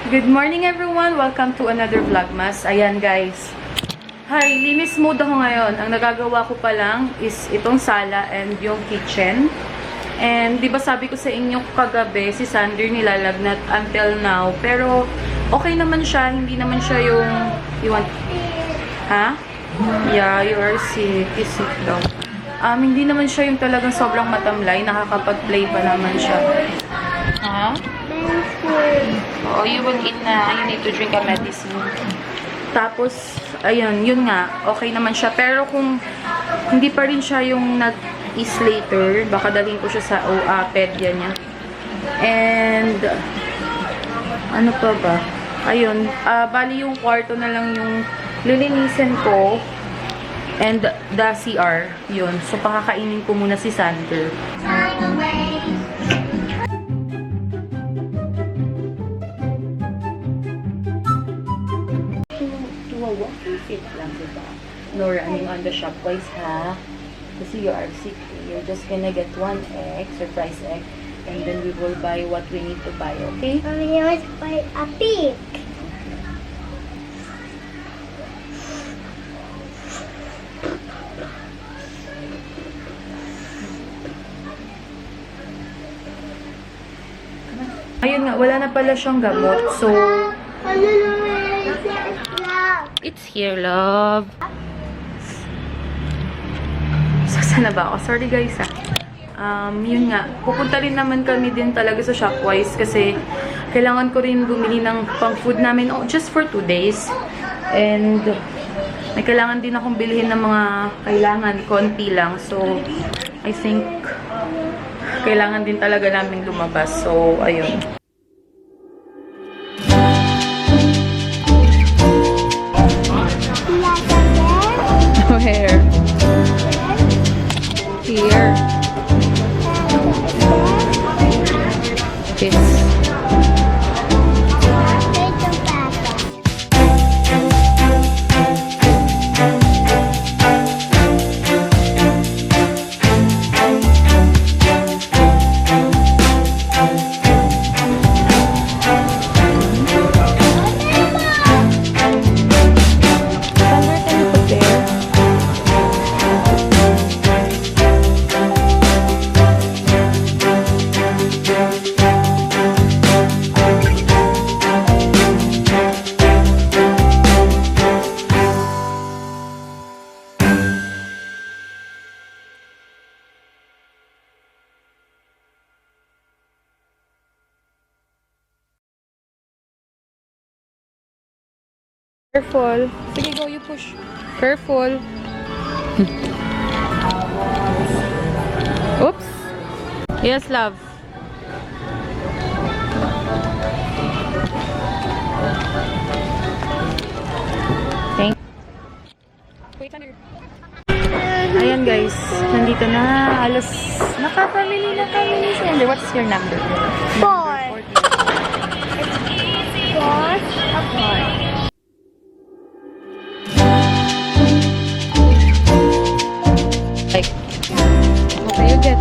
Good morning everyone! Welcome to another vlogmas. Ayan guys. Hi, linis mode ako ngayon. Ang nagagawa ko pa lang is itong sala and yung kitchen. And di ba sabi ko sa inyo kagabi, si Sander nilalagnat until now. Pero okay naman siya. Hindi naman siya yung... You want... Ha? Yeah, you are sick. Is sick daw. Hindi naman siya yung talagang sobrang matamlay. Nakakapag-play pa naman siya. Ha? Oh, you will eat na. You need to drink a medicine. Tapos, ayun, yun nga. Okay naman siya. Pero kung hindi pa rin siya yung nag-is later, baka dalhin ko siya sa pedia niya. And, ano pa ba? Ayun, bali yung kwarto na lang yung lilinisin ko. And the CR, yun. So, pakakainin ko muna si Sander. Fit lang, diba? No running on the Shopwise, ha? Kasi you are sick. You're just gonna get one egg, surprise egg, and then we will buy what we need to buy, okay? Mommy, I want to buy a pig. Ayun nga, wala na pala siyang gamot. So, it's here, love. Saan na ba ako? Sorry guys, yun nga. Pupunta rin naman kami din talaga sa Shopwise kasi kailangan ko rin bumili ng pang-food namin just for 2 days. And may kailangan din akong bilhin ng mga kailangan, konti lang. So, I think kailangan din talaga namin lumabas. So, ayun. Where? Here. This. Careful. Sige, go, you push. Careful. Oops. Yes, love. Thank. Ayan guys, nandito na. Halos nakapamili na kami ni Sander. What's your number? 4. Like, what do you get?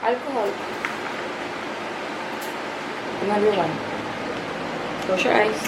Alcohol. Another one. Close your eyes.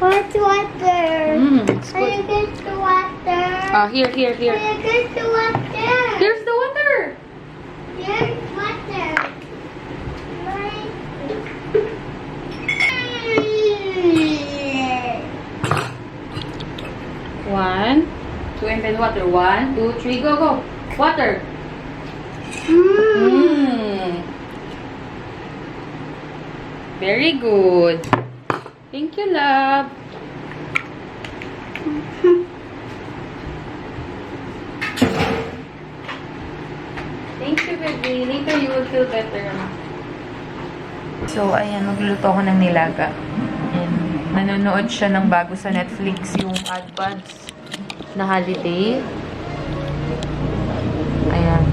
Hot water. It's Can you good. get the water? Here. Can you get the water? Here's the water. Here's water. Right. sip and water. 1, 2, 3, go, go. Water. Very good. Thank you, love. Thank you, baby. Later you will feel better. So, ayan, magluluto ako ng nilaga. And, nanonood siya ng bago sa Netflix, yung Ad Buds na holiday. Ayan.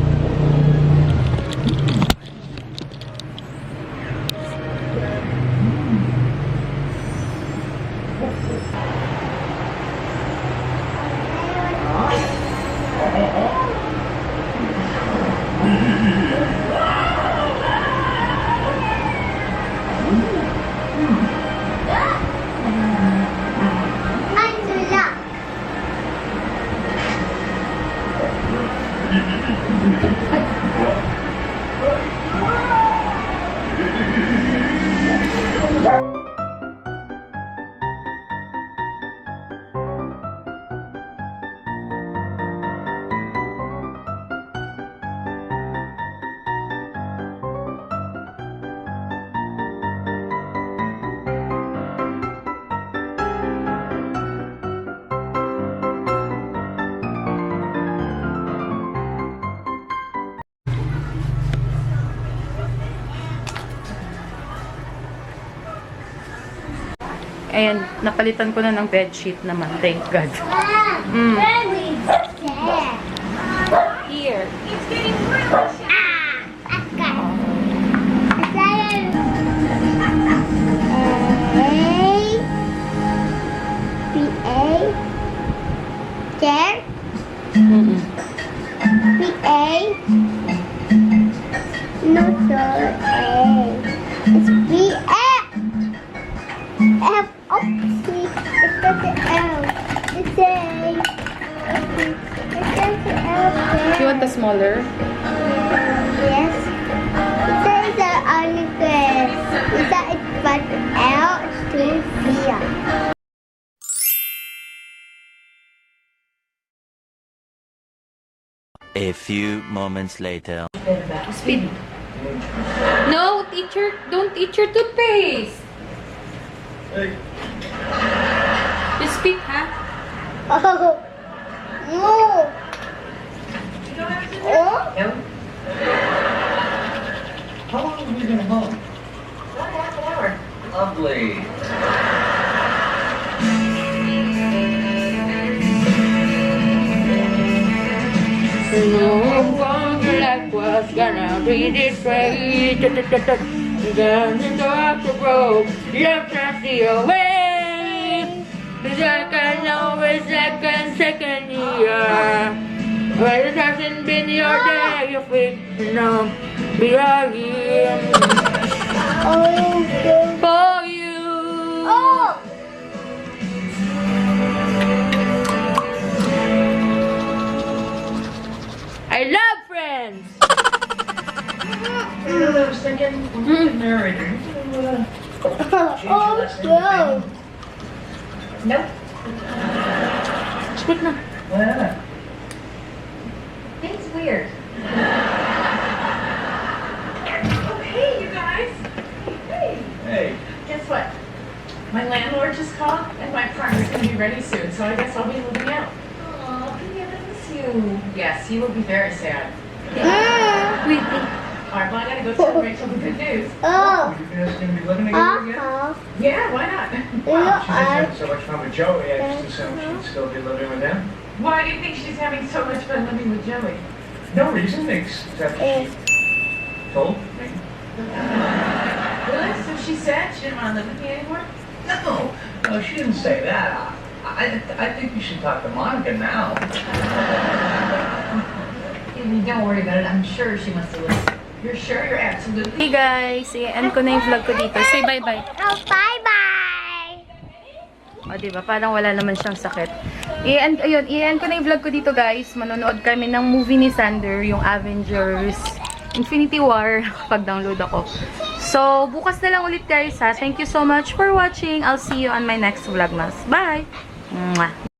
Ayan, napalitan ko na ng bedsheet naman. Thank God. Here. It's getting real. Okay. There. B-A. No, sir. A. It's B-A. F. Oopsie. It doesn't L. It's A. It doesn't L. You want the smaller? Yes. It says that only good. Is that it's but L to here. A few moments later. Speed. No, teacher, don't eat your toothpaste. Just spit, ha? Oh. No. Oh. How long have you been home? About half an hour. Lovely. No one like what's gonna be this way. Gonna talk to broke. Left not the away. The second always second year. Well, it hasn't been your day if we know we are here Oh. Good. for you. Oh. I love Friends. You know, I was thinking, when we get married, are you gonna change your last name to Oh. Payne? Nope. Spit na. Why not? It's weird. Oh, hey, you guys. Hey, Hey, guess what? My landlord just called, and my apartment's gonna be ready soon, so I guess I'll be moving out. Aw, baby, I miss you. Yes, you will be very sad. Wait. All right, well, I gotta go tell Rachel the good news. Oh. you guys gonna be living together again? Uh-huh. Yeah, why not? Wow, she's having so much fun with Joey, I just assumed she'd still be living with him. Why do you think she's having so much fun living with Joey? No reason, except she told me. Really? So she said she didn't want to live with me anymore? No, she didn't say that. I think you should talk to Monica now. Baby, don't worry about it. I'm sure she must have listened. You're sure? You're absolutely... Hey guys, i-end ko na yung vlog ko dito. Say bye-bye. Oh, bye-bye. O, diba? Parang wala naman siyang sakit. I-end ko na yung vlog ko dito, guys. Manonood kami ng movie ni Sander, yung Avengers Infinity War, kapag download ako. So, bukas na lang ulit, guys, ha? Thank you so much for watching. I'll see you on my next vlogmas. Bye! Mwah!